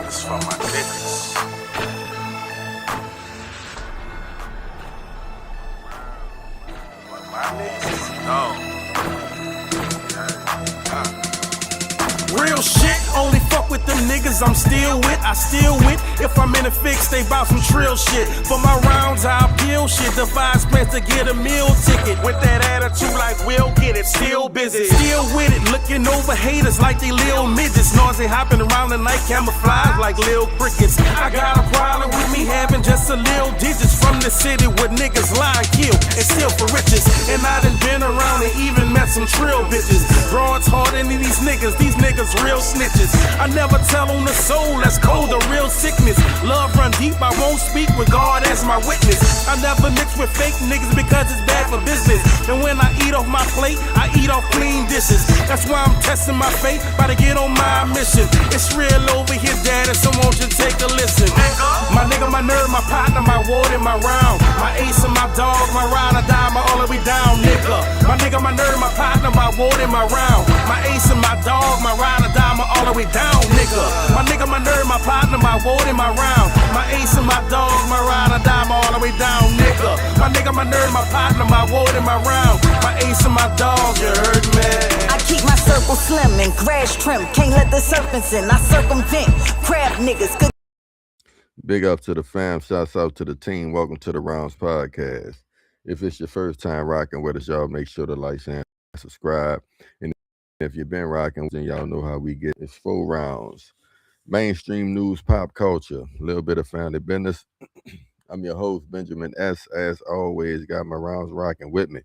It's for my niggas. My niggas is gone. Real shit, only fuck with them niggas I'm still with, I still with. If I'm in a fix, they bout some trill shit. For my rounds, I'll peel shit. Devise plans to get a meal ticket. With that attitude like we'll get it, still busy. Still with it, looking over haters like they lil midgets. Nausea hopping around the night, camouflage like lil crickets. I got a problem with me having just a lil digits. From the city where niggas lie, kill, and steal for riches. And I done been around and even met some trill bitches. Broads harder than these niggas real snitches. I never tell on the soul, that's cold, a real sickness. Love run deep, I won't speak with God as my witness. I never mix with fake niggas because it's bad for business. And when I eat off my plate, I eat off clean dishes. That's why I'm testing my fate, about to get on my mission. It's real over here, daddy, so won't you take a listen. My nigga, my nerd, my partner, my ward, and my round. My ace and my dog, my ride or die, my all the way down, nigga. My nigga, my nerd, my partner, my ward, and my round. My ace and my dog, my ride or die, my all the way down, nigga. My nigga, my nerd, my partner, my ward, and my round. My ace and my dog, my ride or die, my all the way down, nigga. My nigga, my nerd, my partner, my ward, and my round. My ace and my dog, you heard me. I keep my circle slim and grass trim. Can't let the serpents in. I circumvent crab niggas. Good. Big up to the fam. Shouts out to the team. Welcome to the Rounds Podcast. If it's your first time rocking with us, y'all make sure to like, share, and subscribe. And if you've been rocking, then y'all know how we get. It's 4 rounds. Mainstream news, pop culture, a little bit of family business. I'm your host, Benjamin S. As always, got my rounds rocking with me.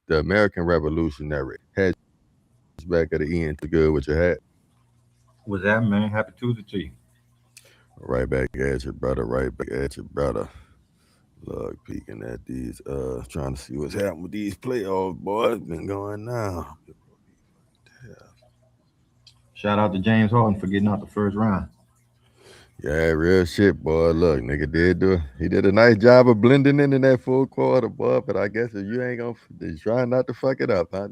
The American Revolutionary. Had back at the end. Too good with your hat. What's that, man? Happy Tuesday to you. Right back at your brother. Right back at your brother. Look, peeking at these, trying to see what's happening with these playoffs, boy. It's been going now. Shout out to James Harden for getting out the first round. Yeah, real shit, boy. Look, nigga he did a nice job of blending in that full quarter, boy. But I guess if you ain't gonna try not to fuck it up, huh?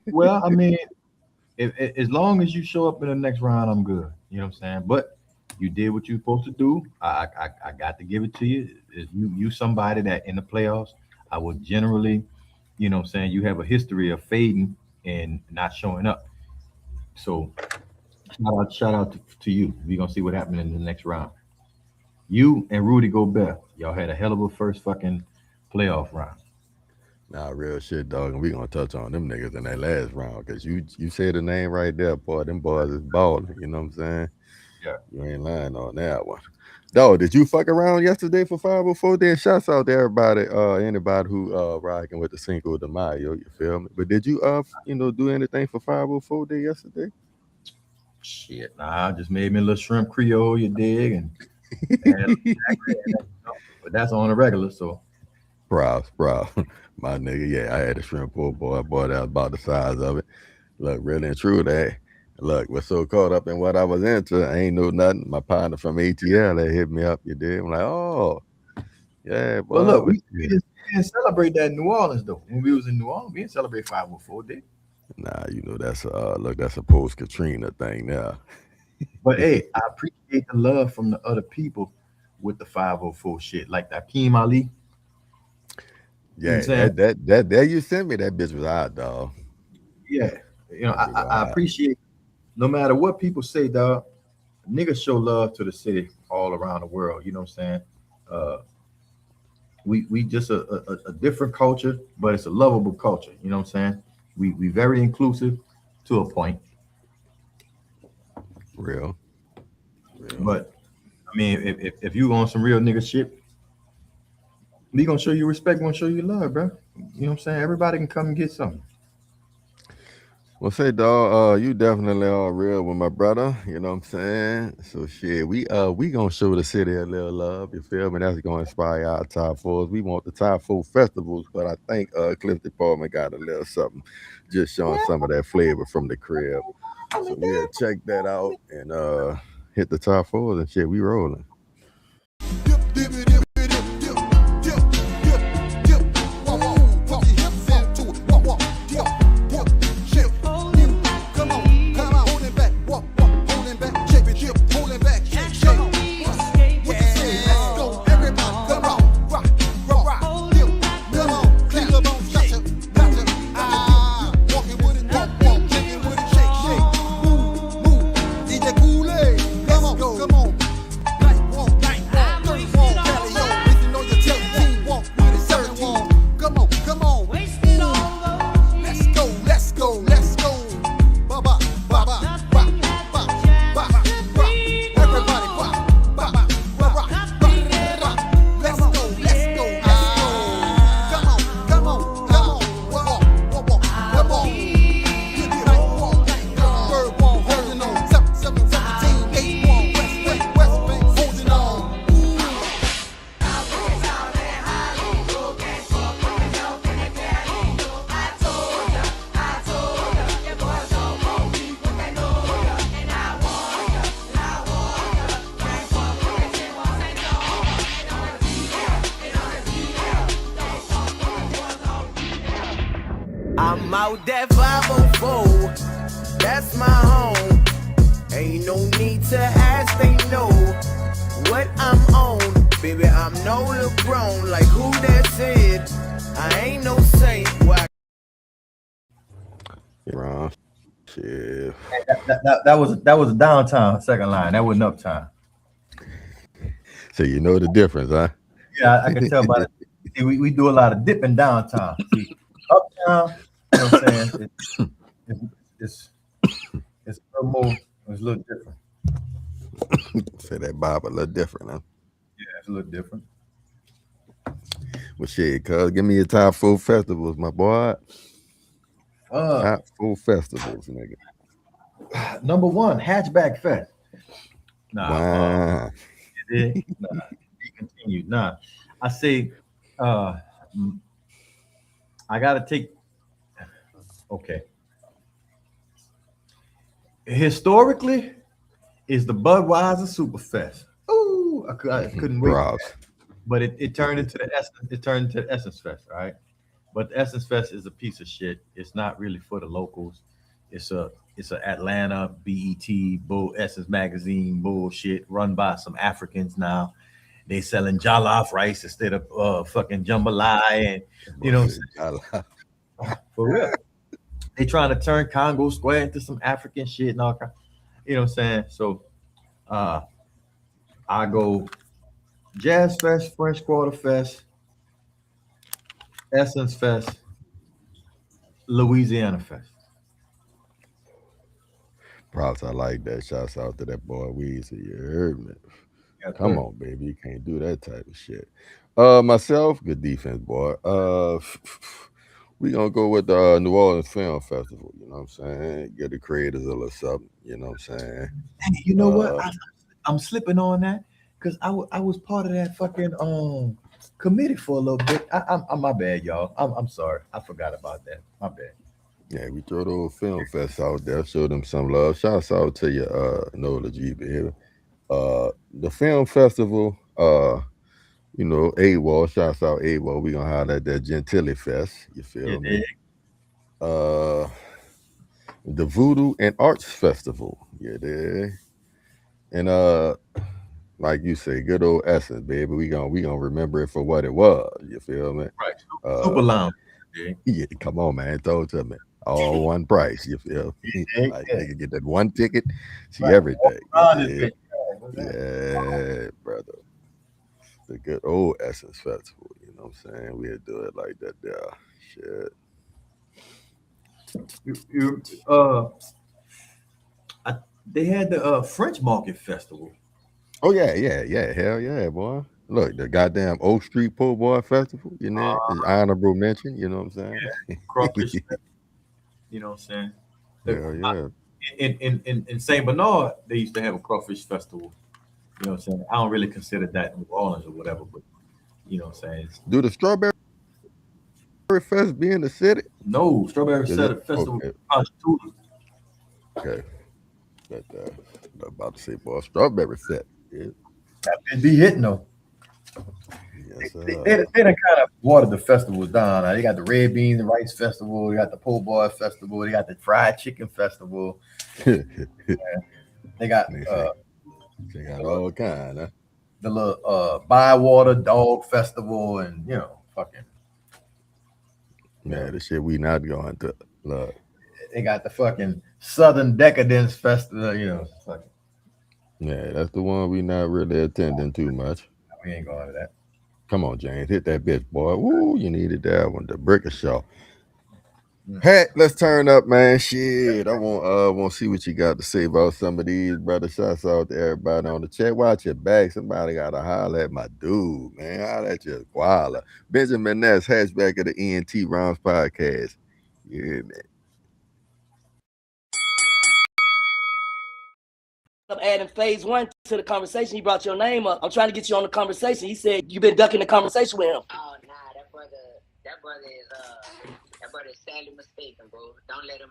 Well, I mean, if as long as you show up in the next round, I'm good. You know what I'm saying? But you did what you're supposed to do. I got to give it to you. You somebody that in the playoffs, I would generally, you know what I'm saying, you have a history of fading and not showing up. So shout out to you. We're gonna see what happens in the next round. You and Rudy Gobert, y'all had a hell of a first fucking playoff round. Nah, real shit, dog. And we gonna touch on them niggas in that last round. Cause you said the name right there, boy. Them boys is balling, you know what I'm saying? Yeah. You ain't lying on that one. Dog, did you fuck around yesterday for 504 Day? Shouts out to everybody, anybody who rocking with the Cinco de Mayo, you feel me? But did you do anything for 504 Day yesterday? Shit, nah, I just made me a little shrimp Creole, you dig, and but that's on the regular, so. Proud. My nigga, yeah, I had a shrimp pool, boy, that was about the size of it. Look, really and true that. Look, was so caught up in what I was into, I ain't know nothing. My partner from ATL, they hit me up, you did. I'm like, oh, yeah, boy. Well, look, we didn't celebrate that in New Orleans, though. When we was in New Orleans, we didn't celebrate 504 Day. Nah, that's that's a post-Katrina thing now. But hey, I appreciate the love from the other people with the 504 shit, like Akeem Ali. Yeah, that you sent me, that bitch was hot, dog. Yeah, I appreciate, no matter what people say, dog, niggas show love to the city all around the world. You know what I'm saying? We just a different culture, but it's a lovable culture. You know what I'm saying? We very inclusive to a point. Real. But I mean, if you on some real nigga shit, we gonna show you respect, gonna show you love, bro. You know what I'm saying? Everybody can come and get something. Well, say, dog, you definitely are real with my brother. You know what I'm saying? So shit, we gonna show the city a little love. You feel me? That's gonna inspire our top fours. We want the top 4 festivals, but I think Cliff Department got a little something, just showing some of that flavor from the crib. So we'll check that out and hit the top 4s and shit. We rolling. I'm out that 504. That's my home. Ain't no need to ask, they know what I'm on. Baby, I'm no LeBron. Like who that said? I ain't no saint. Why? Wrong. Shit. That was a downtown second line. That wasn't uptown. So you know the difference, huh? Yeah, I can tell by it. See, we do a lot of dipping downtown. See, uptown, you know what I'm saying? It's a little more, it's a little different. Say that Bob a little different, huh? Yeah, it's a little different. Well, shit, cuz give me your top 4 festivals, my boy. Top 4 festivals, nigga. Number 1, Hatchback Fest. Wow. He continued. Nah, I say, I gotta take. Okay. Historically, is the Budweiser Superfest. Ooh, I couldn't wait. But it turned into the Essence. It turned into the Essence Fest, all right? But the Essence Fest is a piece of shit. It's not really for the locals. It's a Atlanta BET Essence magazine bullshit run by some Africans now. They selling jollof rice instead of fucking jambalaya, and you know what I'm saying? For real. They trying to turn Congo Square into some African shit and all kind. You know what I'm saying? So I go Jazz Fest, French Quarter Fest, Essence Fest, Louisiana Fest. Props, I like that. Shouts out to that boy Weezy. You heard me. Yeah, come on, baby. You can't do that type of shit. Myself, good defense, boy. We gonna go with the New Orleans Film Festival. You know what I'm saying? Get the creators a little something. You know what I'm saying? Hey, you know what? I'm slipping on that because I was part of that fucking committee for a little bit. I'm my bad, y'all. I'm sorry. I forgot about that. My bad. Yeah, we throw the old film fest out there, show them some love. Shouts out to you, Nola G, baby. The film festival, you know, AWOL, shouts out AWOL. We gonna holler at that Gentilly Fest. You feel me? The Voodoo and Arts Festival. Yeah, there. And like you say, good old Essence, baby. We gonna remember it for what it was. You feel me? Right. Super Lounge. Yeah, come on, man. Throw it to me. All one price. You feel me? Like they can get that one ticket, see everything. Yeah, brother. The good old Essence Festival. You know what I'm saying? We'll do it like that there. Shit. They had the French Market Festival. Oh yeah, hell yeah, boy. Look, the goddamn Oak Street Po' Boy Festival, you know, is honorable mention, you know what I'm saying? Yeah, crawfish. You know what I'm saying? Hell yeah. In St. Bernard, they used to have a crawfish festival. You know what I'm saying? I don't really consider that New Orleans or whatever, but you know what I'm saying? Do the Strawberry Fest be in the city? No, Strawberry Festival. Okay. But I'm about to say, boy, Strawberry Fest. Yeah. That be hitting though. Yes, they done kind of watered the festivals down. They got the Red Beans and Rice Festival. They got the Po' Boy Festival. They got the Fried Chicken Festival. They got all kind, huh? The little Bywater Dog Festival, and you know, fucking. Yeah, the shit we not going to look. They got the fucking Southern Decadence Festival, you know. Fucking. Yeah, that's the one we not really attending too much. We ain't going to that. Come on, James, hit that bitch, boy. Woo, you needed that one, the Bricker Show. Hey, let's turn up, man. Shit, I want to see what you got to say about some of these, brother. Shouts out to everybody on the chat. Watch your back. Somebody got to holler at my dude, man. Holler at your guala. Benjamin Ness, hatchback of the ENT Rounds podcast. Yeah, man. Adding phase 1 to the conversation. He brought your name up. I'm trying to get you on the conversation. He said you've been ducking the conversation with him. Oh nah, that brother is sadly mistaken, bro. Don't let him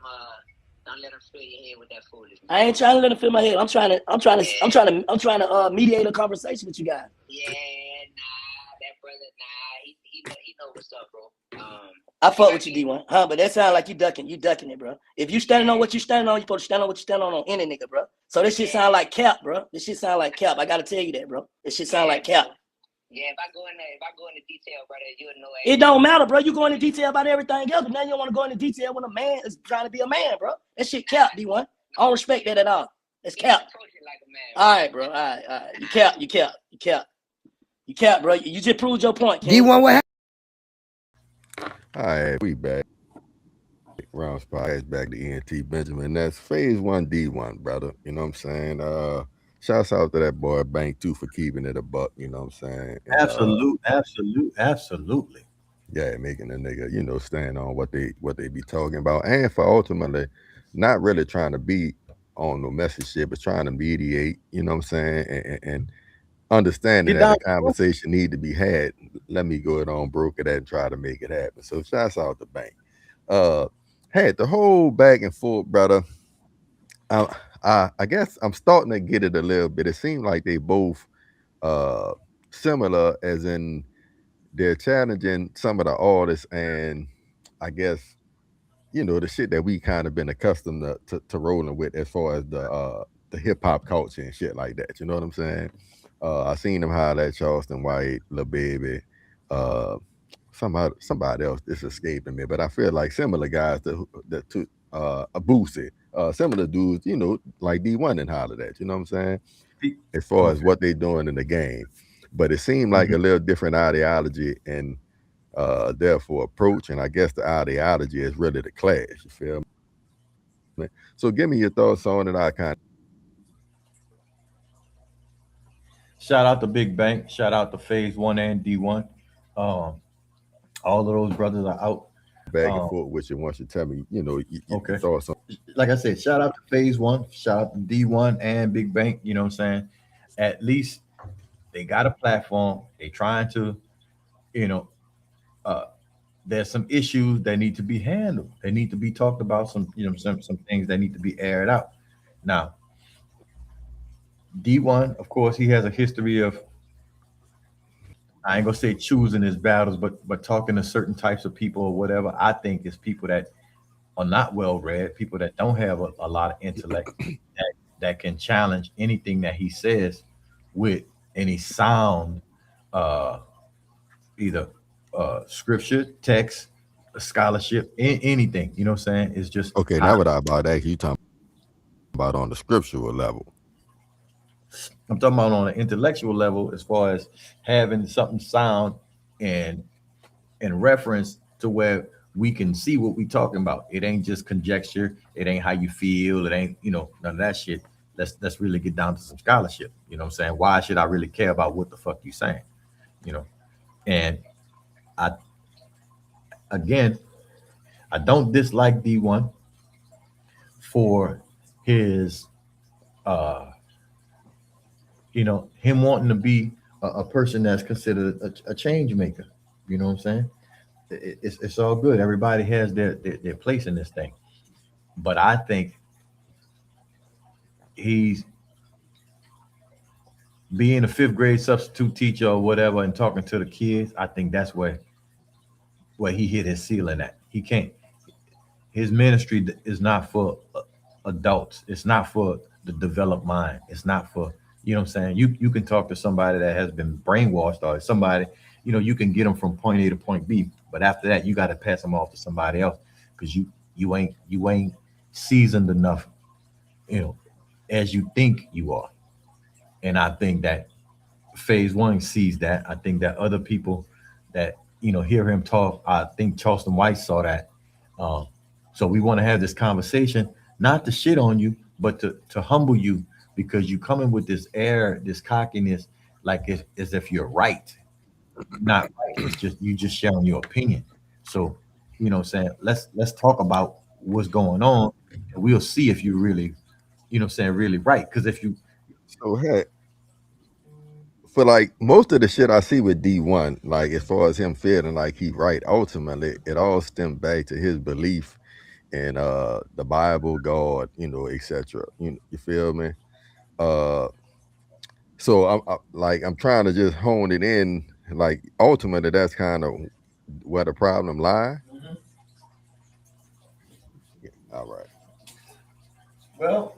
fill your head with that foolishness. I ain't trying to let him fill my head. I'm trying to mediate a conversation with you guys. Yeah, nah, that brother, he he know what's up, bro. I fuck with you, D1. Huh? But that sound like you ducking it, bro. If you standing on what you standing on, you supposed to stand on what you standing on any nigga, bro. So this shit sound like cap, bro. This shit sound like cap. I gotta tell you that, bro. This shit sound like cap. Yeah, if I go into detail, brother, you'll know. It don't matter, bro. You go into detail about everything else, but now you don't want to go into detail when a man is trying to be a man, bro. That shit cap, D1. I don't respect that at all. It's cap. Like a man, all right, bro. All right. You cap, bro. You just proved your point, King. D1, what happened? All right, we back. Rounds podcast back to ENT Benjamin. That's phase 1 D1, brother. You know what I'm saying? Shouts out to that boy Bank too for keeping it a buck, you know what I'm saying? And, Absolutely. Yeah, making a nigga, you know, stand on what they be talking about. And for ultimately not really trying to be on no message shit, but trying to mediate, you know what I'm saying? And understanding that the conversation need to be had. Let me go it on broker that and try to make it happen. So shouts out to Bank. Had the whole back and forth, brother. I guess I'm starting to get it a little bit. It seemed like they both similar, as in they're challenging some of the artists, and I guess, you know, the shit that we kind of been accustomed to rolling with as far as the hip hop culture and shit like that. You know what I'm saying? I seen them holler at Charleston White, Lil Baby, somebody else. It's escaping me, but I feel like similar guys to Boosie, similar dudes, you know, like D1 and hollered at. You know what I'm saying? As far as what they doing in the game, but it seemed like a little different ideology and therefore approach. And I guess the ideology is really the clash. You feel me? So give me your thoughts on it. I kind of. Shout out to Big Bank. Shout out to Phase 1 and D1. All of those brothers are out. Back and forth with you once you tell me, you know, your thoughts on. Like I said, shout out to Phase 1. Shout out to D1 and Big Bank. You know what I'm saying? At least they got a platform. They trying to, you know, there's some issues that need to be handled. They need to be talked about. Some things that need to be aired out. Now, D1, of course, he has a history of, I ain't gonna say choosing his battles, but talking to certain types of people or whatever. I think it's people that are not well read, people that don't have a lot of intellect that can challenge anything that he says with any sound, either scripture, text, scholarship, anything. You know what I'm saying? It's just okay. Now what I about that you talking about on the scriptural level? I'm talking about on an intellectual level, as far as having something sound and in reference to where we can see what we talking about. It ain't just conjecture. It ain't how you feel. It ain't, you know, none of that shit. Let's really get down to some scholarship. You know what I'm saying? Why should I really care about what the fuck you saying? You know, and I don't dislike D1 for his you know, him wanting to be a person that's considered a change maker. You know what I'm saying? It's all good. Everybody has their place in this thing. But I think he's being a 5th grade substitute teacher or whatever and talking to the kids. I think that's where he hit his ceiling at. He can't. His ministry is not for adults. It's not for the developed mind. It's not for, you know what I'm saying? You can talk to somebody that has been brainwashed, or somebody, you know, you can get them from point A to point B. But after that, you got to pass them off to somebody else, because you ain't seasoned enough, you know, as you think you are. And I think that Phase 1 sees that. I think that other people that, you know, hear him talk, I think Charleston White saw that. So we want to have this conversation, not to shit on you, but to humble you, because you come in with this air, this cockiness, like as if you're right. Not right. It's just you just sharing your opinion. So, you know what I'm saying? Let's talk about what's going on, and we'll see if you really, you know what I'm saying, really right. Because if you hey, for like most of the shit I see with D1, like as far as him feeling like he right, ultimately it all stemmed back to his belief in the Bible, God, you know, etc. You feel me? So I'm trying to just hone it in like ultimately that's kind of where the problem lie. All right. Well,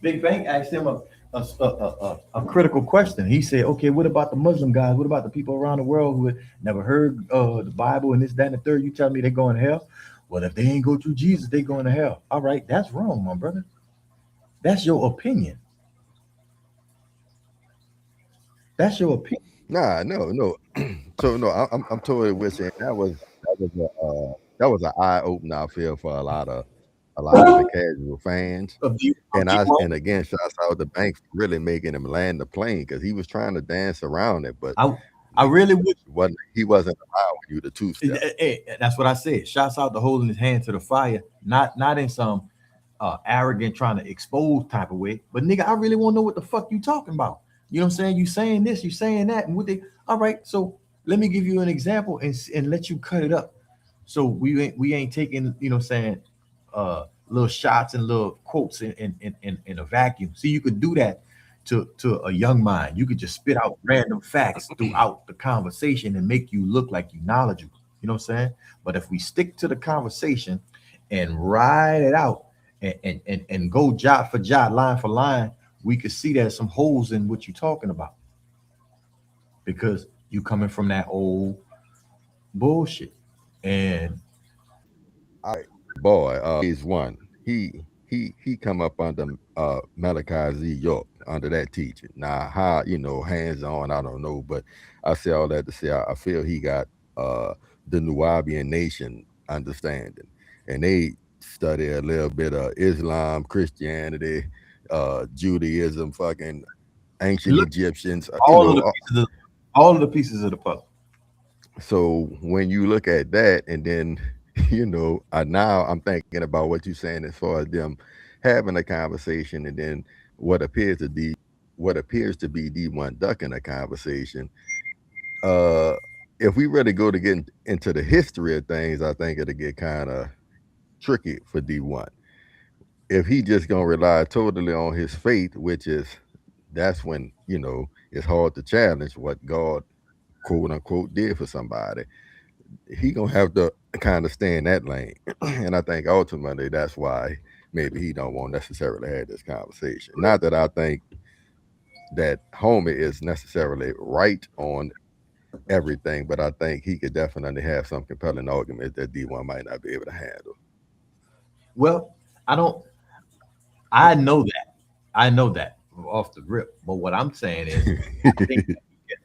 Big Bank asked him a critical question. He said, "Okay, what about the Muslim guys? What about the people around the world who had never heard the Bible and this, that, and the third? You tell me they're going to hell? Well, if they ain't go through Jesus, they going to hell. All right, that's wrong, my brother. That's your opinion. That's your opinion. Nah, no. So no, I'm totally with you. And that was an eye opener. I feel for a lot of the casual fans. Of you, And again, shouts out to Banks for really making him land the plane because he was trying to dance around it, but I really would. he wasn't allowing you to two step. That's what I said. Shouts out to holding his hand to the fire, not in some arrogant trying to expose type of way. But nigga, I really want to know what the fuck you talking about. You know what I'm saying? You saying this, you saying that, and what they. All right, so let me give you an example and let you cut it up. So we ain't taking, you know what I'm saying, little shots and little quotes in a vacuum. See, you could do that to a young mind. You could just spit out random facts throughout the conversation and make you look like you knowledgeable. You know what I'm saying? But if we stick to the conversation and ride it out and go jot for jot, line for line, we could see there's some holes in what you're talking about because you coming from that old bullshit. And All right, boy, he's one. He come up under Malachi Z. York under that teaching. Now, how hands on, I don't know, but I say all that to say I feel he got the Nubian nation understanding, and they study a little bit of Islam, Christianity, Judaism, fucking ancient look, Egyptians, all of the pieces of the puzzle. So when you look at that, and then now I'm thinking about what you're saying as far as them having a conversation, and then what appears to be D1 ducking a conversation. Uh, if we really go to get into the history of things, I think it'll get kind of tricky for D1. If he just gonna rely totally on his faith, that's when it's hard to challenge what God quote unquote did for somebody. He gonna have to kind of stay in that lane. And I think ultimately that's why maybe he don't want necessarily have this conversation. Not that I think that homie is necessarily right on everything, but I think he could definitely have some compelling arguments that D1 might not be able to handle. Well, I don't. I know that. I know that off the rip. But what I'm saying is,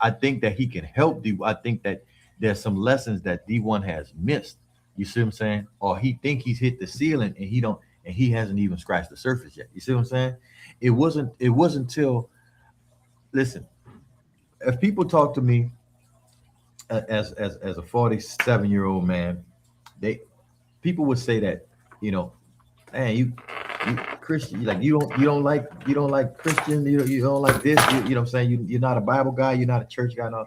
I think that he can help D. I think that there's some lessons that D1 has missed. You see what I'm saying? Or he think he's hit the ceiling and he don't, and he hasn't even scratched the surface yet. You see what I'm saying? It wasn't. It wasn't till. Listen, if people talk to me as a 47-year-old man, people would say that, man, you Christian, like you don't like Christian, you don't like this, you know what I'm saying? You're not a Bible guy, you're not a church guy, no.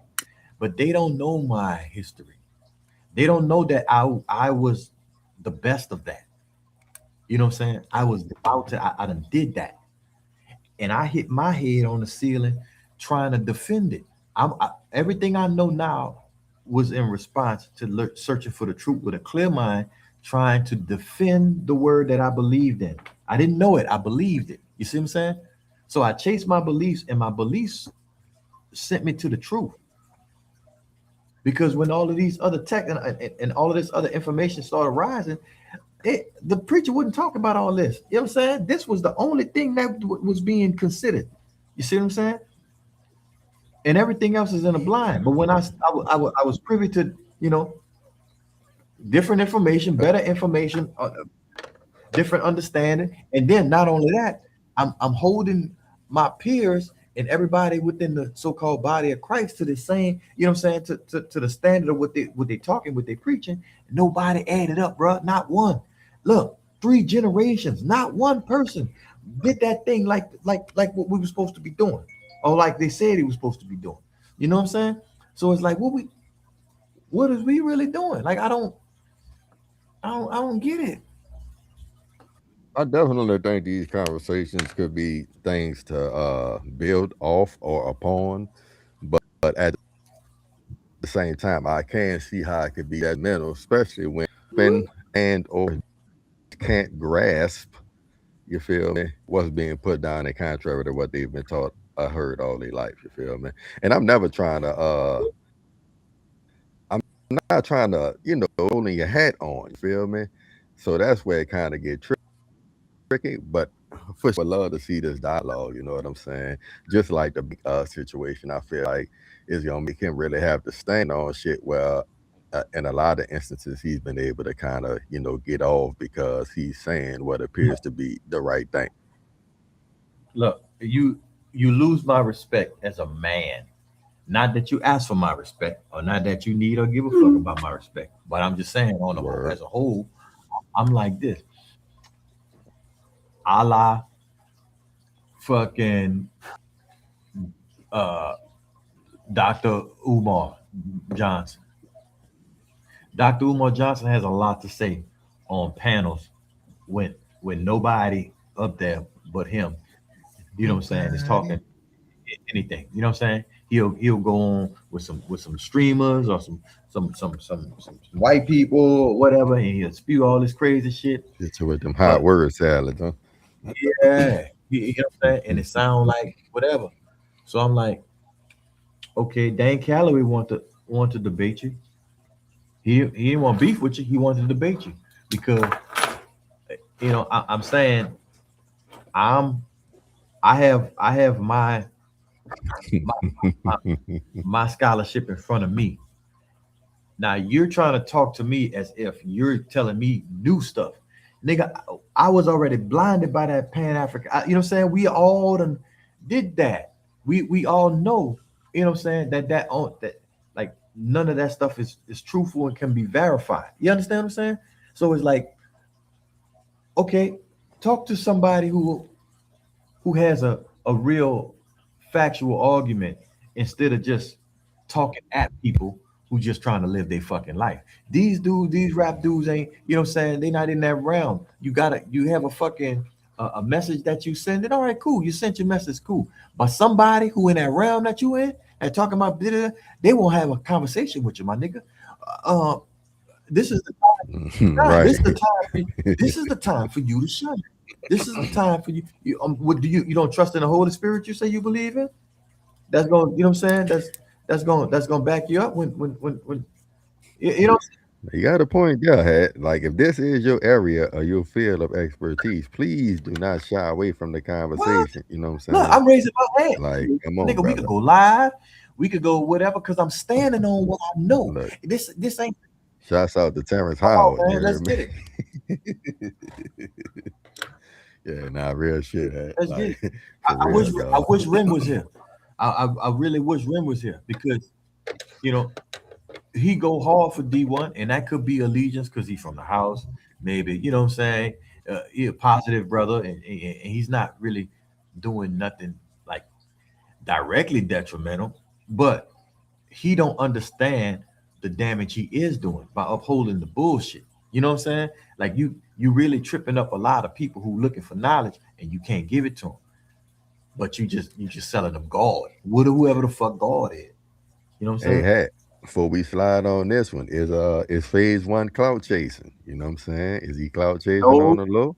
But they don't know my history. They don't know that I was the best of that. You know what I'm saying? I was about to, I done did that. And I hit my head on the ceiling trying to defend it. Everything I know now was in response to searching for the truth with a clear mind, trying to defend the word that I believed in. I didn't know it. I believed it. You see what I'm saying? So I chased my beliefs, and my beliefs sent me to the truth. Because when all of these other tech and all of this other information started rising, the preacher wouldn't talk about all this. You know what I'm saying? This was the only thing that was being considered. You see what I'm saying? And everything else is in a blind. But when I was privy to, different information, better information, different understanding, and then not only that, I'm holding my peers and everybody within the so-called body of Christ to the same, you know what I'm saying, to the standard of what they talking, what they preaching. Nobody added up, bro. Not one. Look, 3 generations, not one person did that thing like what we were supposed to be doing, or like they said he was supposed to be doing. You know what I'm saying? So it's like, what is we really doing? Like I don't get it. I definitely think these conversations could be things to build off or upon, but at the same time, I can see how it could be that mental, especially when and or can't grasp, you feel me, what's being put down in contrary to what they've been taught or heard all their life, you feel me? And I'm never trying to I'm not trying to, holding your hat on, you feel me? So that's where it kind of get tricky, but for sure, I love to see this dialogue, you know what I'm saying? Just like the situation, I feel like is gonna make him really have to stand on shit where in a lot of instances he's been able to kind of, get off because he's saying what appears to be the right thing. Look, you lose my respect as a man. Not that you ask for my respect, or not that you need or give a fuck about my respect, but I'm just saying on the whole, as a whole, I'm like this. A la fucking Dr. Umar Johnson. Dr. Umar Johnson has a lot to say on panels when nobody up there but him, you know what I'm saying, is talking anything. You know what I'm saying? He'll go on with some streamers or some white people or whatever, and he'll spew all this crazy shit. It's with them hot word salads, huh? Yeah, you know what I'm saying? And it sounds like whatever. So I'm like, okay, Dan Calloway want to debate you. He didn't want beef with you. He wanted to debate you because I'm saying I have my scholarship in front of me. Now you're trying to talk to me as if you're telling me new stuff. Nigga, I was already blinded by that Pan-African. You know what I'm saying? We all done did that. We all know, you know what I'm saying, that like none of that stuff is truthful and can be verified. You understand what I'm saying? So it's like, okay, talk to somebody who has a real factual argument instead of just talking at people who just trying to live their fucking life. These rap dudes ain't, you know what I'm saying, they not in that realm. You have a fucking a message that you send it. All right, cool. You sent your message, cool. But somebody who in that realm that you in and talking about they won't have a conversation with you, my nigga. This is the time. Right. This is the time for you to shine. This is the time for you. What do you don't trust in the Holy Spirit? You say you believe in? That's going. You know what I'm saying? That's going to back you up when you know. You got a point there, Hat. Like if this is your area or your field of expertise, please do not shy away from the conversation. What? You know what I'm saying? Look, I'm raising my hand. Like, come on, nigga, brother. We could go live. We could go whatever because I'm standing on what I know. Look, this ain't. Shouts out to Terrence Howard. Man, let's get it. Yeah, nah, real shit. Let's get it. I wish Ren was here. I really wish Ren was here because, he go hard for D1, and that could be allegiance because he's from the house. Maybe, you know what I'm saying? He's a positive brother, and he's not really doing nothing like directly detrimental, but he don't understand the damage he is doing by upholding the bullshit. You know what I'm saying? Like you really tripping up a lot of people who looking for knowledge, and you can't give it to them. But you just selling them God. Whoever the fuck God is. You know what I'm saying? Hey, Hat, before we slide on this one, is phase one clout chasing? You know what I'm saying? Is he clout chasing on the low?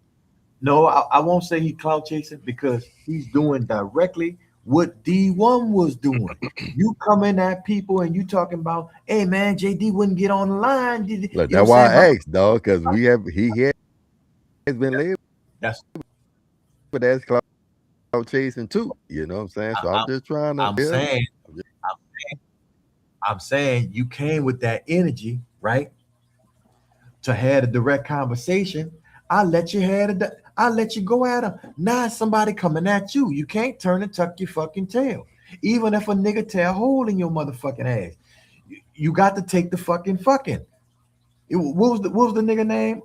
No, I won't say he clout chasing because he's doing directly what D1 was doing. You coming at people and you talking about, hey man, JD wouldn't get on the line. Look, that's why I asked, dog, because he has been labeled. That's clout chasing too. You know what I'm saying? So I'm just trying to. I'm saying you came with that energy, right? To have a direct conversation. I let you go at him. Now somebody coming at you. You can't turn and tuck your fucking tail. Even if a nigga tear a hole in your motherfucking ass. You got to take the fucking. What was the nigga name?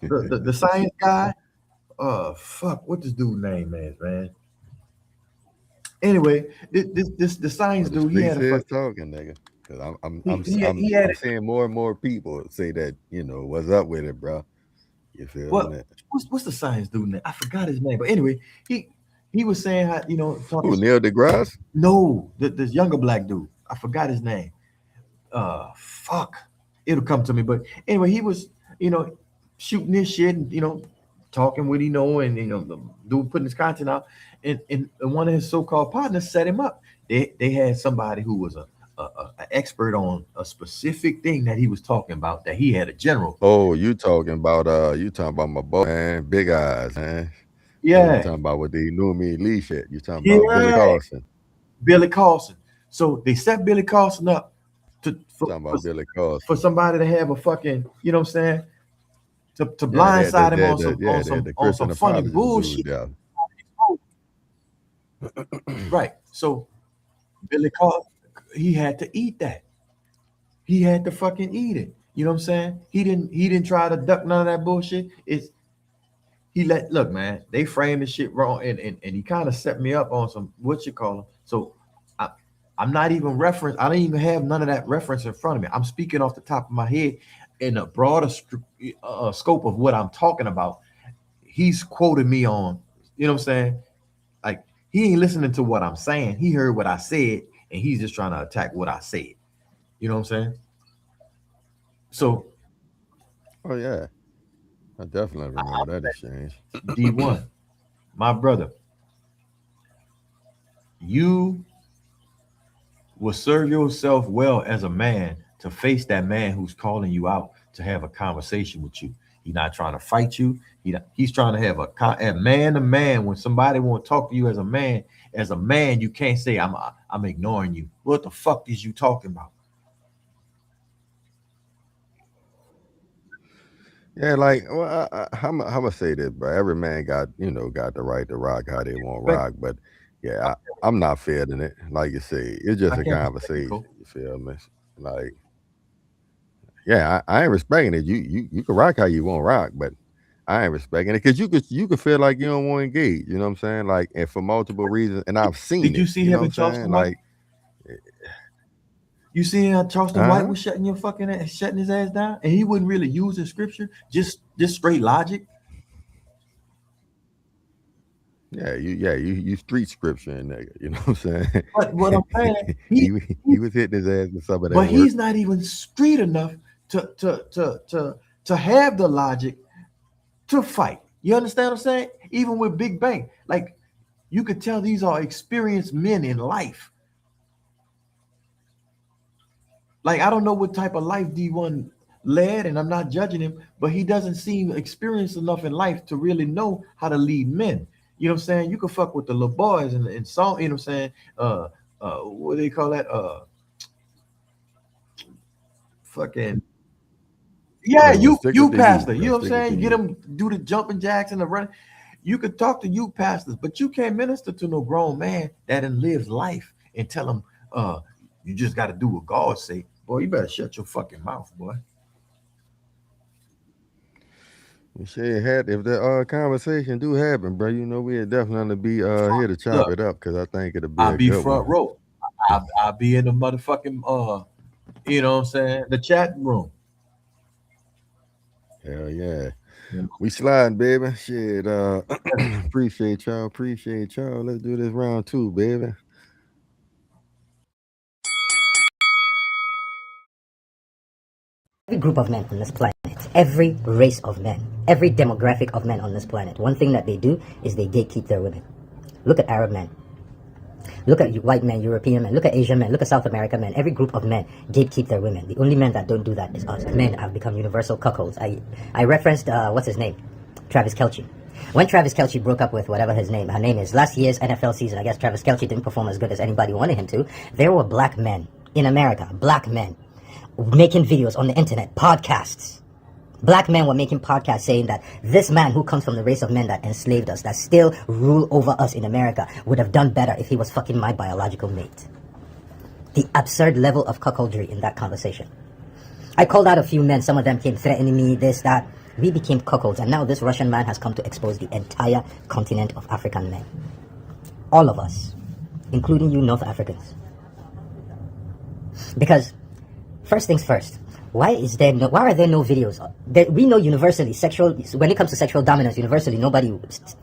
The science guy. What this dude name is, man? Anyway, the science dude, he had a talking, nigga. Because I'm seeing more and more people say that, what's up with it, bro? You feel me? What's the science dude name? I forgot his name, but anyway, he was saying how, you know, talking Who, Neil deGrasse? no, this younger black dude. I forgot his name. Fuck. It'll come to me. But anyway, he was, you know, shooting his shit and, you know, talking what he know and, you know, the dude putting his content out. And one of his so-called partners set him up. They had somebody who was a expert on a specific thing that he was talking about, that he had a general. Oh, you talking about my boy, man, Big Eyes, man. Yeah. You talking about what they knew me Lee shit. You talking Yeah. about Billy Carson. Billy Carson. So they set Billy Carson up Billy Carson. for somebody to have a fucking, you know what I'm saying, to blindside him on some funny bullshit. Right. So Billy Carson, he had to eat that. He had to fucking eat it. You know what I'm saying? He didn't try to duck none of that bullshit. Look, man, they framed the shit wrong, and he kind of set me up on some what you call them. So I'm not even reference. I don't even have none of that reference in front of me. I'm speaking off the top of my head in a broader scope of what I'm talking about. He's quoted me on, you know what I'm saying? Like, he ain't listening to what I'm saying. He heard what I said, and he's just trying to attack what I said. You know what I'm saying? So. Oh yeah, I definitely remember that exchange. D1, my brother, you will serve yourself well as a man to face that man who's calling you out to have a conversation with you. He's not trying to fight you. He's trying to have a man to man. When somebody won't talk to you as a man, you can't say I'm ignoring you. What the fuck is you talking about? Yeah, like, well, I'm gonna say this, bro. Every man got the right to rock how they want to rock, but yeah, I'm not feeling it. Like you say, it's just a conversation. You feel me? Like, yeah, I ain't respecting it. You can rock how you want to rock, but I ain't respecting it because you could feel like you don't want to engage. You know what I'm saying? Like, and for multiple reasons, and I've seen it. Did you see him in Charleston? Like, you see how Charleston White was shutting his ass down, and he wouldn't really use the scripture, just straight logic. Yeah, you street scripture in there. You know what I'm saying? But what I'm saying, he was hitting his ass with some of that. But he's not even street enough to have the logic to fight. You understand what I'm saying? Even with Big Bang, like, you could tell these are experienced men in life. Like, I don't know what type of life D1 led, and I'm not judging him, but he doesn't seem experienced enough in life to really know how to lead men. You know what I'm saying? You can fuck with the little boys and song, you know what I'm saying? What do they call that? Fucking, yeah, you pastor. You know what I'm saying? You get them do the jumping jacks and the running. You could talk to you pastors, but you can't minister to no grown man that lives life and tell him you just got to do what God say. Boy, you better shut your fucking mouth, boy. Shit, if that conversation do happen, bro, you know we'll definitely be here to chop it up because I think it'll be. I'll be front row. I'll be in the motherfucking you know what I'm saying, the chat room. Hell yeah. We sliding, baby. Shit, appreciate y'all. Let's do this round 2, baby. Every group of men on this planet, every race of men, every demographic of men on this planet, one thing that they do is they gatekeep their women. Look at Arab men. Look at white men, European men. Look at Asian men. Look at South America men. Every group of men gatekeep their women. The only men that don't do that is us. Men have become universal cuckolds. I referenced, what's his name? Travis Kelce. When Travis Kelce broke up with whatever her name is, last year's NFL season, I guess Travis Kelce didn't perform as good as anybody wanted him to. There were black men in America, black men, making videos on the internet, podcasts. Black men were making podcasts saying that this man who comes from the race of men that enslaved us, that still rule over us in America, would have done better if he was fucking my biological mate. The absurd level of cuckoldry in that conversation. I called out a few men, some of them came threatening me, this, that. We became cuckolds, and now this Russian man has come to expose the entire continent of African men. All of us, including you North Africans. Because, first things first, Why are there no videos? We know universally when it comes to sexual dominance, universally nobody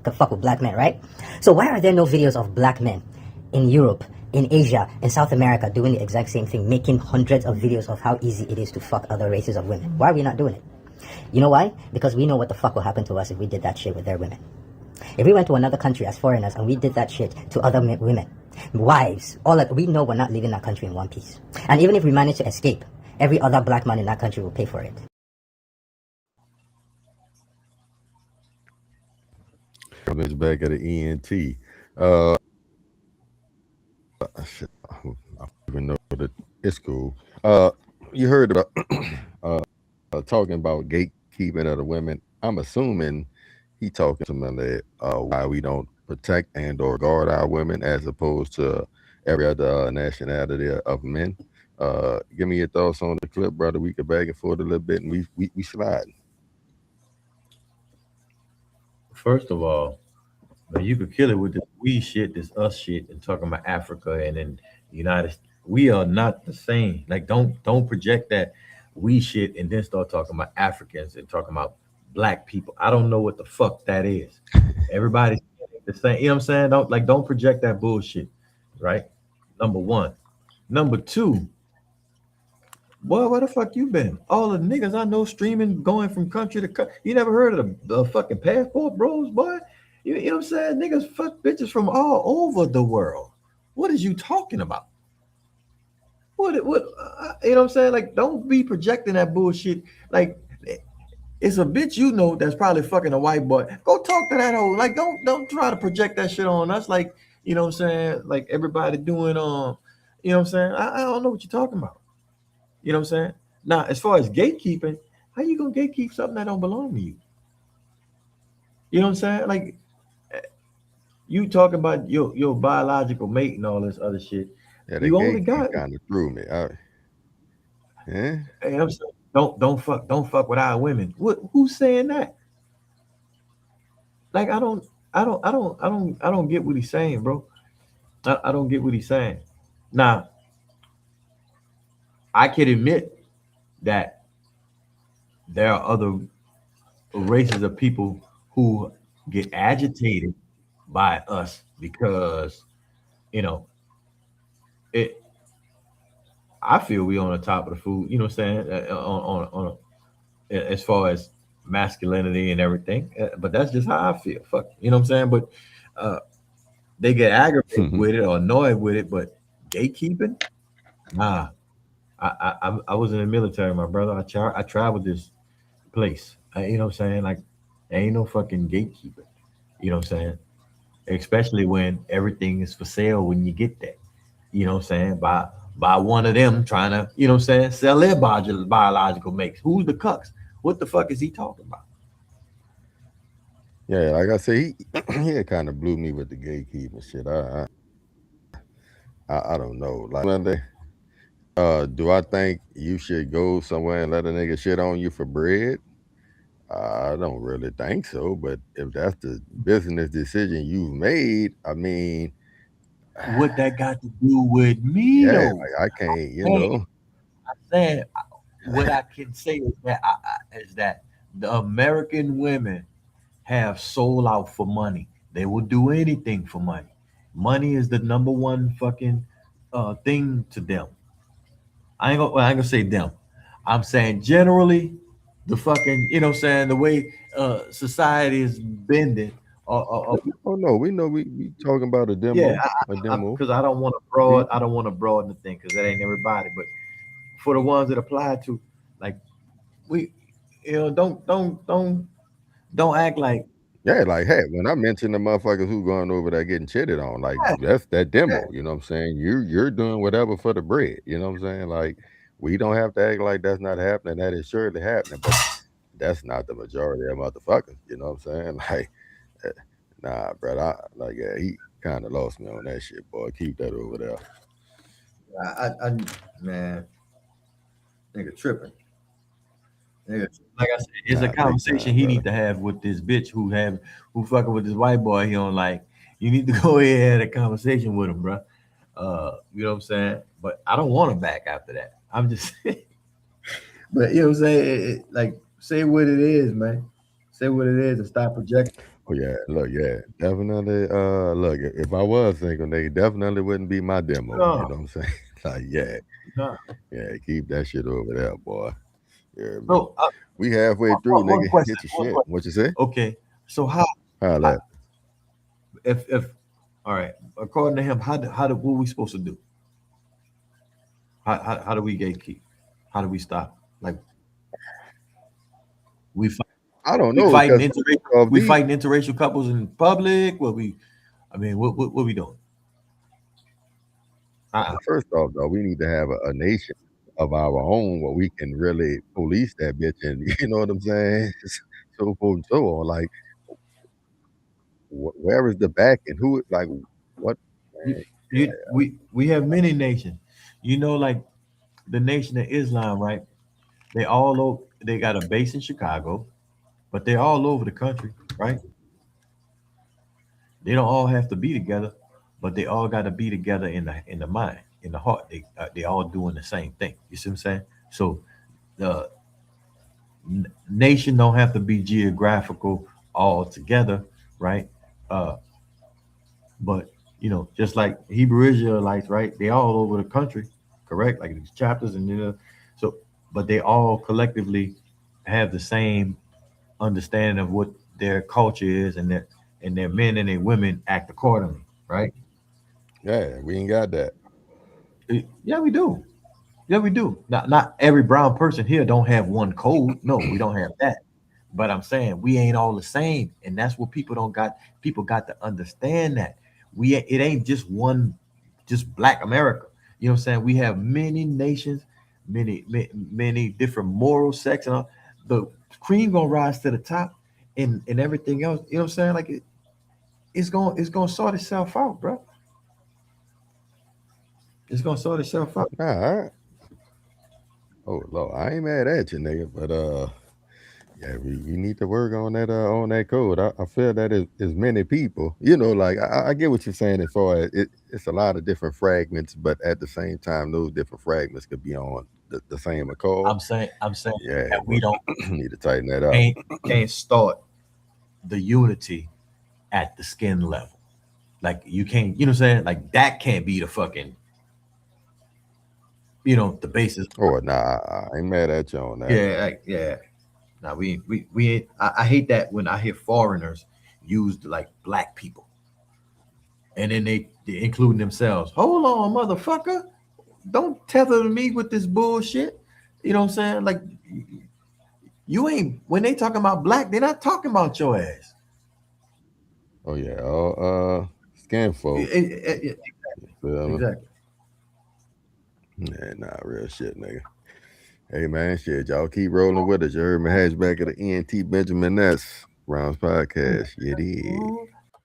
can fuck with black men, right? So why are there no videos of black men in Europe, in Asia, in South America doing the exact same thing, making hundreds of videos of how easy it is to fuck other races of women? Why are we not doing it? You know why? Because we know what the fuck will happen to us if we did that shit with their women. If we went to another country as foreigners and we did that shit to other women, wives, we know we're not leaving that country in one piece. And even if we manage to escape, every other black man in that country will pay for it. It's back at the ENT. Shit, I don't even know that it's cool. You heard about talking about gatekeeping of the women. I'm assuming he talking to that why we don't protect and or guard our women as opposed to every other nationality of men. Give me your thoughts on the clip, brother. We could back and forth a little bit, and we slide. First of all, man, you could kill it with this we shit, this us shit, and talking about Africa and then the United States. We are not the same. Like, don't project that we shit and then start talking about Africans and talking about black people. I don't know what the fuck that is. Everybody's the same. You know what I'm saying? Don't project that bullshit. Right? Number one. Number two, boy, where the fuck you been? All the niggas I know streaming, going from country to country. You never heard of the fucking passport bros, boy? You know what I'm saying? Niggas fuck bitches from all over the world. What is you talking about? What you know what I'm saying? Like, don't be projecting that bullshit. Like, it's a bitch you know that's probably fucking a white boy. Go talk to that hoe. Like, don't try to project that shit on us. Like, you know what I'm saying? Like everybody doing you know what I'm saying? I don't know what you're talking about. You know what I'm saying? Now, as far as gatekeeping, how you gonna gatekeep something that don't belong to you? You know what I'm saying? Like, you talking about your biological mate and all this other shit. Yeah, You only got kind of threw me. Yeah. Hey, I'm saying, don't fuck with our women. Who's saying that? Like, I don't get what he's saying, bro. I don't get what he's saying. Now, I can admit that there are other races of people who get agitated by us because, you know, I feel we on the top of the food, you know what I'm saying? On as far as masculinity and everything. But that's just how I feel. Fuck, you know what I'm saying? But they get aggravated with it or annoyed with it, but gatekeeping, nah. I was in the military, my brother. I traveled this place. You know what I'm saying? Like, there ain't no fucking gatekeeper. You know what I'm saying? Especially when everything is for sale when you get there. You know what I'm saying? By one of them trying to, you know what I'm saying, sell their biological mates. Who's the cucks? What the fuck is he talking about? Yeah, like I say, he kind of blew me with the gatekeeping shit. I don't know. Like, Monday, do I think you should go somewhere and let a nigga shit on you for bread? I don't really think so. But if that's the business decision you've made, I mean, what that got to do with me? Yeah, though? like I can't, you know. I'm saying what I can say is that the American women have sold out for money. They will do anything for money. Money is the number one fucking thing to them. I ain't gonna say them. I'm saying generally the fucking, you know what I'm saying, the way society is bending. Oh no, we know we talking about a demo. Yeah, a demo. because I don't want to broaden the thing because that ain't everybody. But for the ones that apply to, like, we, you know, don't act like. Yeah, like, hey, when I mention the motherfuckers who going over there getting chitted on, like, that's that demo. You know what I'm saying? You're doing whatever for the bread. You know what I'm saying? Like, we don't have to act like that's not happening. That is surely happening, but that's not the majority of motherfuckers. You know what I'm saying? Like, nah, bro. Yeah, he kind of lost me on that shit, boy. Keep that over there. Man, nigga tripping. Nigga, like I said, it's a conversation he need to have with this bitch who fucking with this white boy he don't like. You need to go ahead and have a conversation with him, bro. You know what I'm saying? But I don't want him back after that. I'm just But you know what I'm saying? Like, say what it is, man. Say what it is and stop projecting. Oh yeah, look, yeah, definitely. Look, if I was single, they definitely wouldn't be my demo. You No, know what I'm saying? Like, yeah, no. yeah, keep that shit over there, boy. You hear me? So, We halfway through, one nigga. question. Hit your One shit. question. What you say? Okay. So how Holla. if all right, according to him, what are we supposed to do? How do we gatekeep? How do we stop? Like we fight, I don't we know fighting because interracial, of we these. fighting interracial couples in public. What we doing? First off, though, we need to have a nation of our own where we can really police that bitch, and you know what I'm saying? So forth and so on. Like, where is the back and who? Like, what? You, Man, you, we have many nations. You know, like the Nation of Islam, right? They got a base in Chicago, but they're all over the country, right? They don't all have to be together, but they all got to be together in the mind, in the heart. They all doing the same thing. You see what I'm saying? So the nation don't have to be geographical all together, right? Uh, but just like Hebrew Israelites, right? They all over the country, correct? Like these chapters so, but they all collectively have the same understanding of what their culture is, and their men and their women act accordingly, right? yeah, we ain't got that. Yeah, we do. Yeah, we do. Not every brown person here don't have one code. No, we don't have that. But I'm saying we ain't all the same, and that's what people don't got. People got to understand that it ain't just one, just Black America. You know what I'm saying? We have many nations, many different moral sects, and all. The cream gonna rise to the top, and everything else. You know what I'm saying? Like it's gonna sort itself out, bro. It's gonna sort itself out. All right. Oh Lord, I ain't mad at you, nigga, but yeah, we need to work on that code. I feel that is many people. You know, like I get what you're saying as far as it's a lot of different fragments, but at the same time, those different fragments could be on the same accord. I'm saying Yeah, that we don't need to tighten that up. can't start the unity at the skin level. Like you can't, you know what I'm saying? Like that can't be the fucking, the basis. Oh, nah, I ain't mad at you on that. Yeah. Now we ain't, I hate that when I hear foreigners used like Black people. And then they including themselves. Hold on, motherfucker. Don't tether to me with this bullshit. You know what I'm saying? Like you ain't, when they talking about Black, they're not talking about your ass. Oh yeah, all skin folk. Exactly. Yeah, nah, real shit, nigga. Hey man, shit, y'all keep rolling with us. You heard me, hatchback of the ENT Benjamin S. Rounds Podcast. Yeah, it is.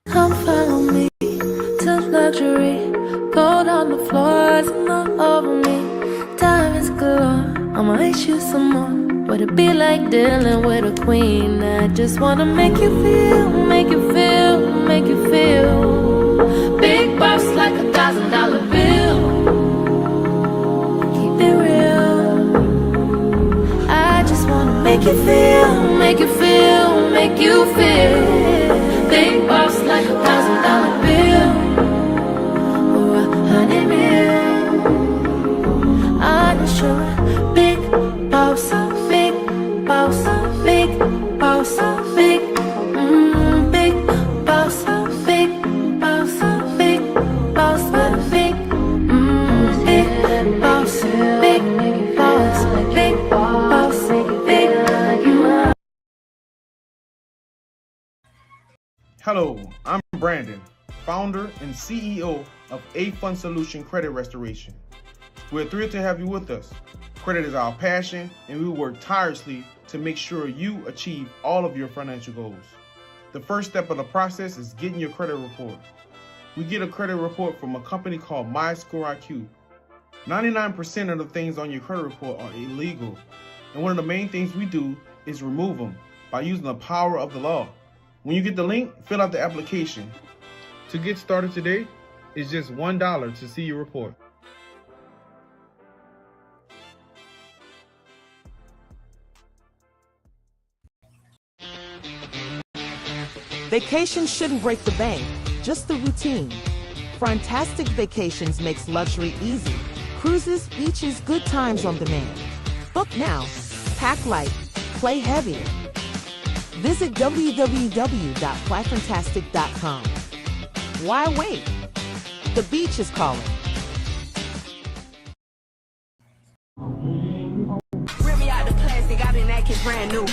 Come follow me to luxury. Gold on the floors and all over me. Diamonds galore. I'ma ice you some more. Would it be like dealing with a queen? I just wanna make you feel, make you feel, make you feel. Big boss like $1,000 bill. Keep it real. I just wanna make you feel, make you feel, make you feel. Big boss like $1,000 bill or 100 mil. I'm not sure. Big boss, big boss, big boss, big, big boss, big boss, big boss, big, big boss, big boss, big boss, big. Hello, I'm Brandon, founder and CEO of A Fund Solution Credit Restoration. We're thrilled to have you with us. Credit is our passion, and we work tirelessly to make sure you achieve all of your financial goals. The first step of the process is getting your credit report. We get a credit report from a company called MyScoreIQ. 99% of the things on your credit report are illegal, and one of the main things we do is remove them by using the power of the law. When you get the link, fill out the application. To get started today, it's just $1 to see your report. Vacation shouldn't break the bank, just the routine. Fantastic Vacations makes luxury easy. Cruises, beaches, good times on demand. Book now. Pack light. Play heavier. Visit www.flyfantastic.com. Why wait? The beach is calling. Rip me out the plastic, I've been acting brand new.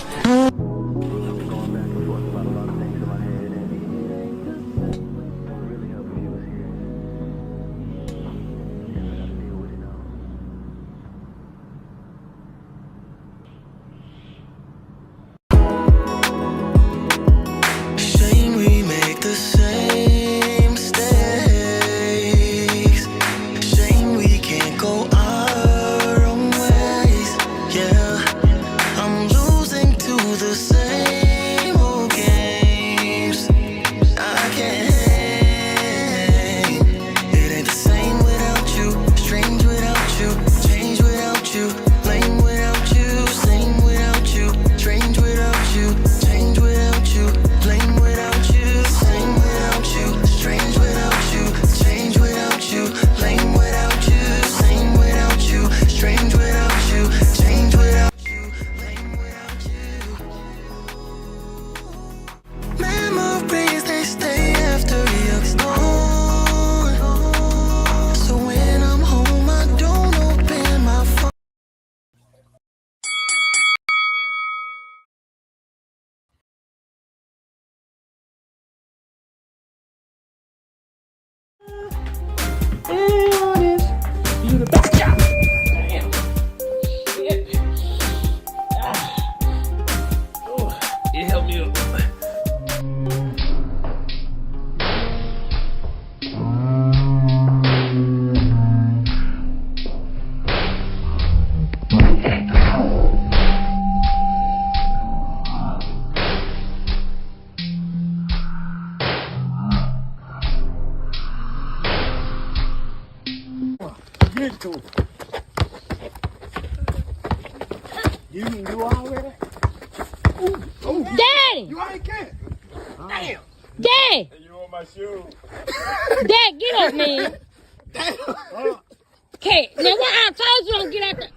Daddy! You ain't can't. Damn. Dad! You on my shoe. Dad, get up, man. Okay, now what I told you don't get out the...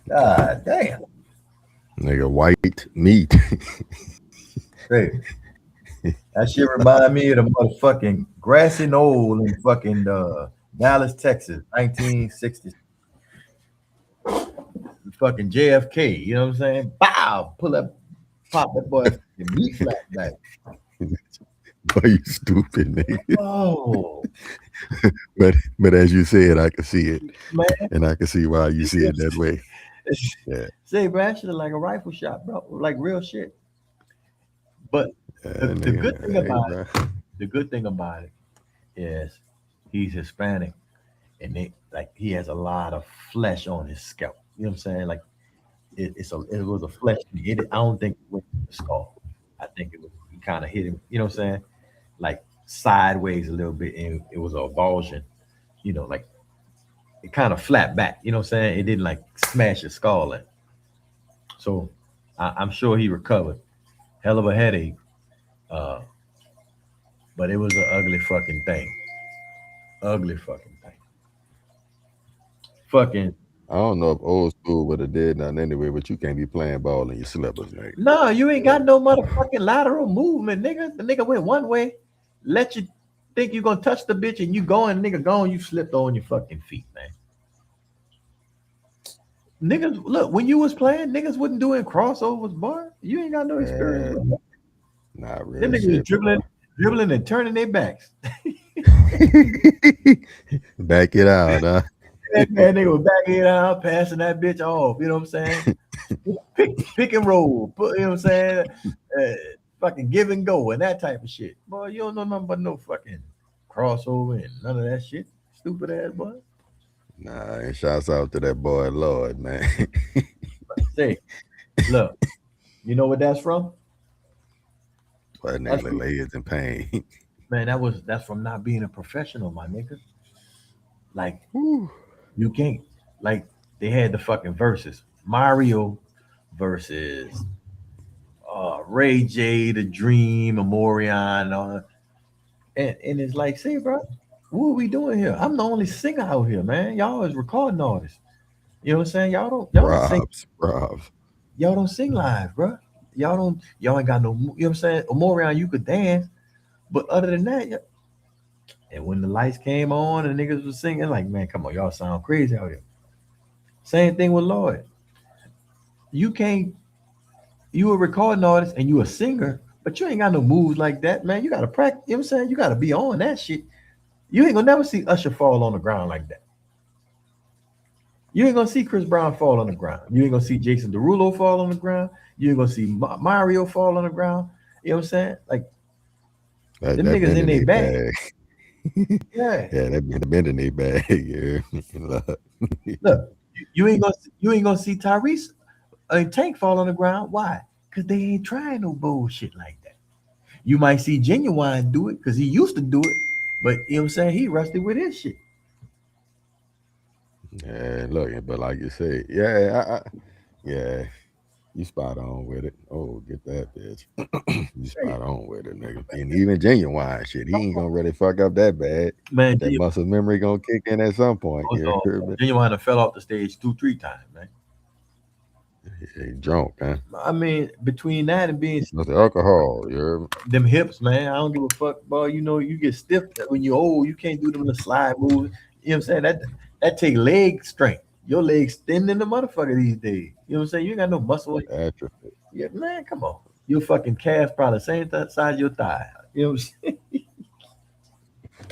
God damn. Nigga, white meat. Hey, that shit remind me of the motherfucking grassy knoll in fucking Dallas, Texas, 1960s. Fucking JFK, you know what I'm saying? Bow, pull up, pop that boy meat flat back. Boy, you stupid, nigga. Oh, but as you said, I can see it, man. And I can see why you see it that way. Yeah. Say, bro, that shit look like a rifle shot, bro, like real shit. But the good thing about it, the good thing about it is he's Hispanic, and he has a lot of flesh on his scalp. You know what I'm saying? Like it was a flesh. I don't think it went to the skull. I think he kind of hit him. You know what I'm saying? Like sideways a little bit, and it was a avulsion. You know, like it kind of flat back. You know what I'm saying? It didn't like smash his skull in. So I'm sure he recovered. Hell of a headache. But it was an ugly fucking thing. Ugly fucking thing. Fucking. I don't know if old school would have did nothing anyway, but you can't be playing ball in your slippers, nigga. No, you ain't got no motherfucking lateral movement, nigga. The nigga went one way, let you think you're gonna touch the bitch and you going, nigga, going, you slipped on your fucking feet, man. Niggas, look, when you was playing, niggas wasn't doing crossovers, boy. You ain't got no experience. Man, not real Them niggas shit, was dribbling and turning their backs. Back it out, huh? That nigga was backing it out, passing that bitch off. You know what I'm saying? pick and roll. You know what I'm saying? Fucking give and go and that type of shit. Boy, you don't know nothing but no fucking crossover and none of that shit. Stupid ass boy. Nah, and shouts out to that boy Lord, man. Say, look, you know what that's from? But now the legs in pain. Man, that's from not being a professional, my nigga. Like, you can't, like, they had the fucking verses. Mario versus Ray J, The Dream, Amorion, and it's like, say, bro, what are we doing here? I'm the only singer out here, man. Y'all is recording artists. You know what I'm saying? Y'all don't sing. Y'all don't sing live, bro. Y'all ain't got no, you know what I'm saying? Amorion, you could dance, but other than that, and when the lights came on and niggas was singing, like, man, come on, y'all sound crazy out here. Same thing with Lloyd. You a recording artist and you a singer, but you ain't got no moves like that, man. You gotta practice, you know what I'm saying? You gotta be on that shit. You ain't gonna never see Usher fall on the ground like that. You ain't gonna see Chris Brown fall on the ground. You ain't gonna see Jason Derulo fall on the ground. You ain't gonna see Mario fall on the ground. You know what I'm saying? Like, them niggas in their bag. Yeah, that been in their bag. Yeah. Look, you ain't gonna see Tyrese and Tank fall on the ground. Why? Because they ain't trying no bullshit like that. You might see Genuine do it because he used to do it, but you know what I'm saying? He rusty with his shit. Yeah, look, but like you said, yeah, you spot on with it. Oh, get that bitch. You spot on with it, nigga. And even Genuine shit, he ain't gonna really fuck up that bad. Man, that muscle memory gonna kick in at some point. Genuine fell off the stage 2-3 times, man. He drunk, huh? I mean, between that and being the alcohol, them hips, man. I don't give a fuck, boy. You know, you get stiff when you're old. You can't do them the slide moves. You know what I'm saying? That take leg strength. Your legs thin in the motherfucker these days. You know what I'm saying? You ain't got no muscle. Atrophy. Yeah, man, come on. Your fucking calf probably the same size as your thigh. You know what I'm saying?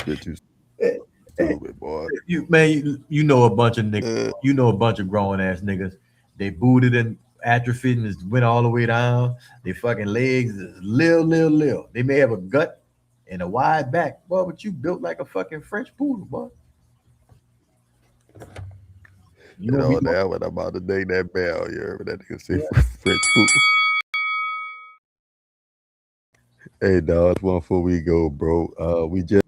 Get you stupid, boy. You know a bunch of niggas. You know a bunch of grown ass niggas. They booted and atrophied and just went all the way down. Their fucking legs is little. They may have a gut and a wide back, boy, but you built like a fucking French poodle, boy. You know that when I'm about to date that bell, you heard that nigga say French poodle. Hey, dog, one before we go, bro. We just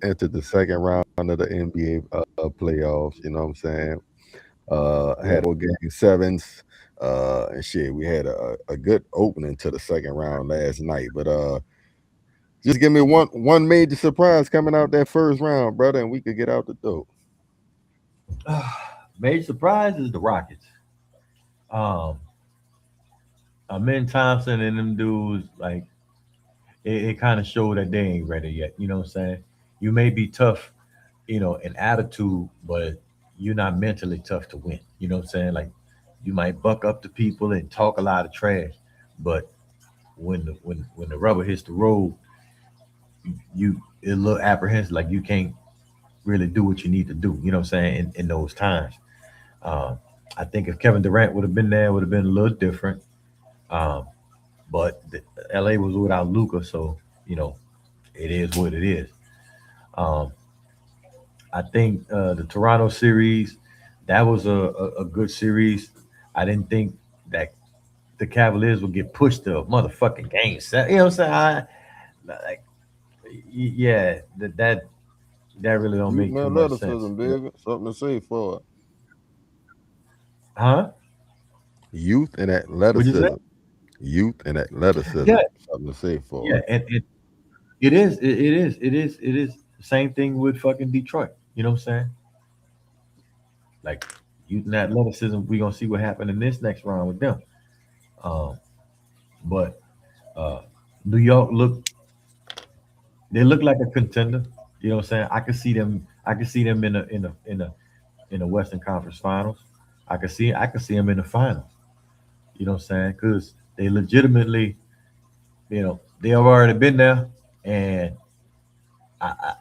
entered the second round of the NBA playoffs. You know what I'm saying? Had 4 game 7s, and shit. We had a good opening to the second round last night, but just give me one major surprise coming out that first round, brother, and we could get out the door. Major surprise is the Rockets. Amin Thompson and them dudes, like, it kind of showed that they ain't ready yet. You know what I'm saying? You may be tough, you know, in attitude, but you're not mentally tough to win. You know what I'm saying? Like, you might buck up to people and talk a lot of trash, but when the rubber hits the road, it's a little apprehensive. Like, you can't really do what you need to do. You know what I'm saying? In those times, I think if Kevin Durant would have been there, it would have been a little different. But LA was without Luka, so you know it is what it is. I think the Toronto series, that was a good series. I didn't think that the Cavaliers would get pushed to a motherfucking game 7. You know what I'm saying? That really don't make too much sense. Big. Something to say for it. Huh? Youth and athleticism. Youth and athleticism. Yeah. Something to say for it. Yeah, and it is. Same thing with fucking Detroit. You know what I'm saying? Like, youth and athleticism, we're gonna see what happened in this next round with them. But New York looked They look like a contender. You know what I'm saying? I could see them. I could see them in the Western Conference Finals. I could see them in the finals. You know what I'm saying? Because they legitimately, they have already been there, and I, I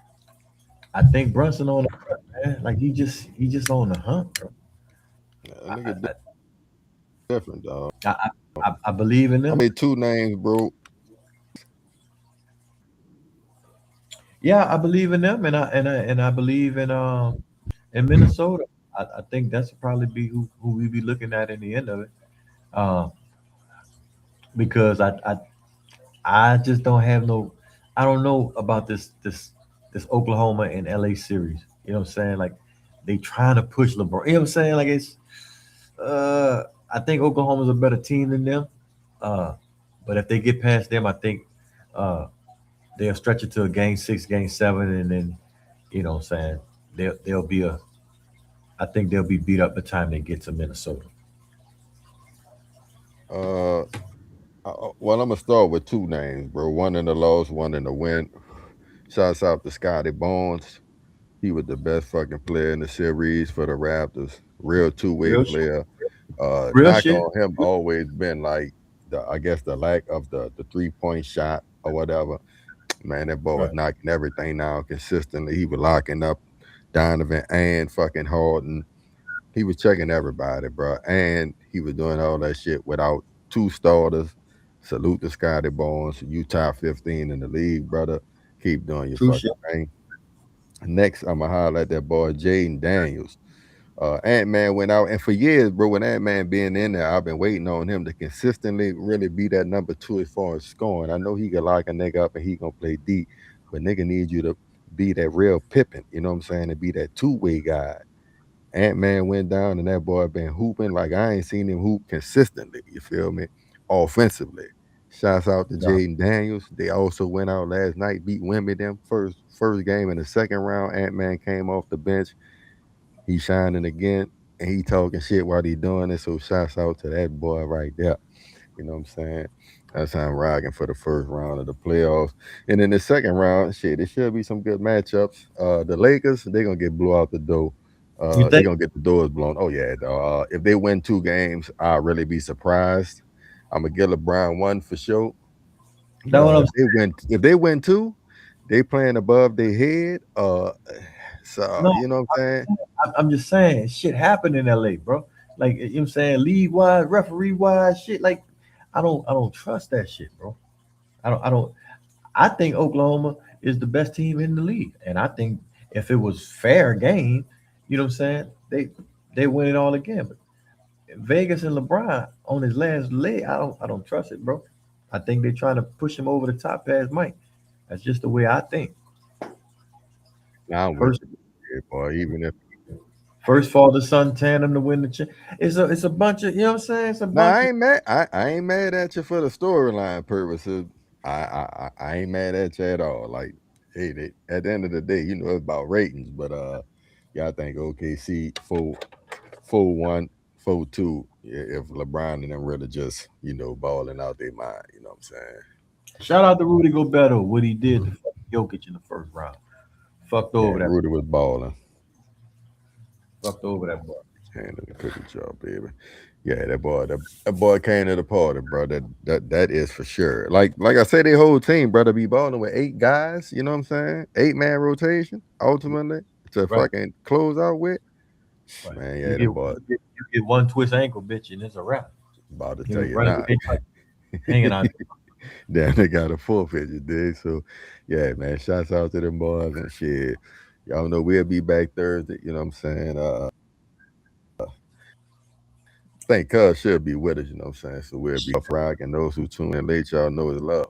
I think Brunson on the hunt, man. Like he just on the hunt, bro. That I nigga I, different, dog. I, I believe in I them. made two names, bro. Yeah, I believe in them, and I believe in Minnesota. I think that's probably be who we be looking at in the end of it. Uh, because I just don't have no. I don't know about this Oklahoma and LA series. You know what I'm saying? Like they trying to push LeBron. You know what I'm saying? Like it's. I think Oklahoma's a better team than them. Uh, but if they get past them, I think uh, they'll stretch it to a game six, game seven, and then what I'm saying they'll be a. I think they'll be beat up by the time they get to Minnesota. Uh, well, I'm gonna start with two names, bro. One in the loss, one in the win. Shouts out to Scotty Barnes. He was the best fucking player in the series for the Raptors. Real two-way Real shit. player. Real Knock shit. on him always been like I guess the lack of the 3-point shot or whatever. Man, that boy was Right. knocking everything down consistently. He was locking up Donovan and fucking Harden. He was checking everybody, bro. And he was doing all that shit without two starters. Salute to Scotty Barnes. You top 15 in the league, brother. Keep doing your True shit. fucking thing. Next, I'm going to highlight that boy, Jaden Daniels. Ant-Man went out, and for years, bro, with Ant-Man being in there, I've been waiting on him to consistently really be that number two as far as scoring. I know he can lock a nigga up and he gonna play deep, but nigga need you to be that real Pippin, you know what I'm saying, to be that two-way guy. Ant-Man went down, and that boy been hooping like I ain't seen him hoop consistently, you feel me, offensively. Shouts out to Yeah. Jaden Daniels. They also went out last night, beat Wimbledon first game in the second round. Ant-Man came off the bench. He shining again, and he talking shit while he doing it. So shouts out to that boy right there. You know what I'm saying? That's how I'm rocking for the first round of the playoffs. And in the second round, shit, there should be some good matchups. The Lakers, they're gonna get blew out the door. You They're think? gonna get the doors blown. Oh yeah, dawg. If they win two games, I'll really be surprised. I'm gonna give LeBron one for sure. That's what I'm If they win two, they playing above their head. So No, you know what I'm saying? I'm just saying, shit happened in LA, bro. Like you know what I'm saying, league wise, referee wise, shit. Like I don't trust that shit, bro. I don't. I think Oklahoma is the best team in the league, and I think if it was fair game, you know what I'm saying, they win it all again. But Vegas and LeBron on his last leg, I don't trust it, bro. I think they're trying to push him over the top past Mike. That's just the way I think. Now I'm with First, you, yeah, boy. Even if first father son tandem to win the it's a bunch of, you know what I'm saying? It's a Nah, bunch I of ain't mad. I ain't mad at you for the storyline purposes. I ain't mad at you at all. Like, hey, at the end of the day, you know it's about ratings. But yeah, I think OKC 4-1, 4-2. Yeah, if LeBron and them really just balling out their mind, you know what I'm saying? shout out to Rudy Gobert, what he did to Jokic in the first round. Fucked Yeah, over that. Rudy was balling. Fucked over that boy. Handling the cookie job, baby. Yeah, that boy came to the party, bro. That is for sure. Like I said, the whole team, brother, be balling with 8 guys. You know what I'm saying? 8-man rotation. Ultimately, to Right, fucking close out with. right. Man, You yeah, get that boy you get one twist ankle, bitch, and it's a wrap. about to tell Niggas you running now. with their life hanging out. Damn, they got a forfeit, you dig? So, yeah, man, shouts out to them boys and shit. Y'all know we'll be back Thursday. You know what I'm saying? I think Cuz should be with us. You know what I'm saying? So we'll be off rock, and those who tune in late, y'all know it's love.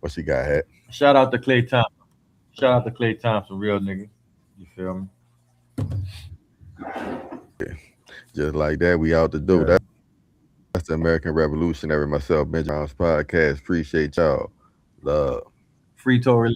What you got, Hat? Shout out to Klay Thompson. Shout out to Klay Thompson, real nigga. You feel me? Just like that, we out the door. Yeah. That's the American Revolutionary. Myself, Benjamin's podcast. Appreciate y'all. Love. Free Tory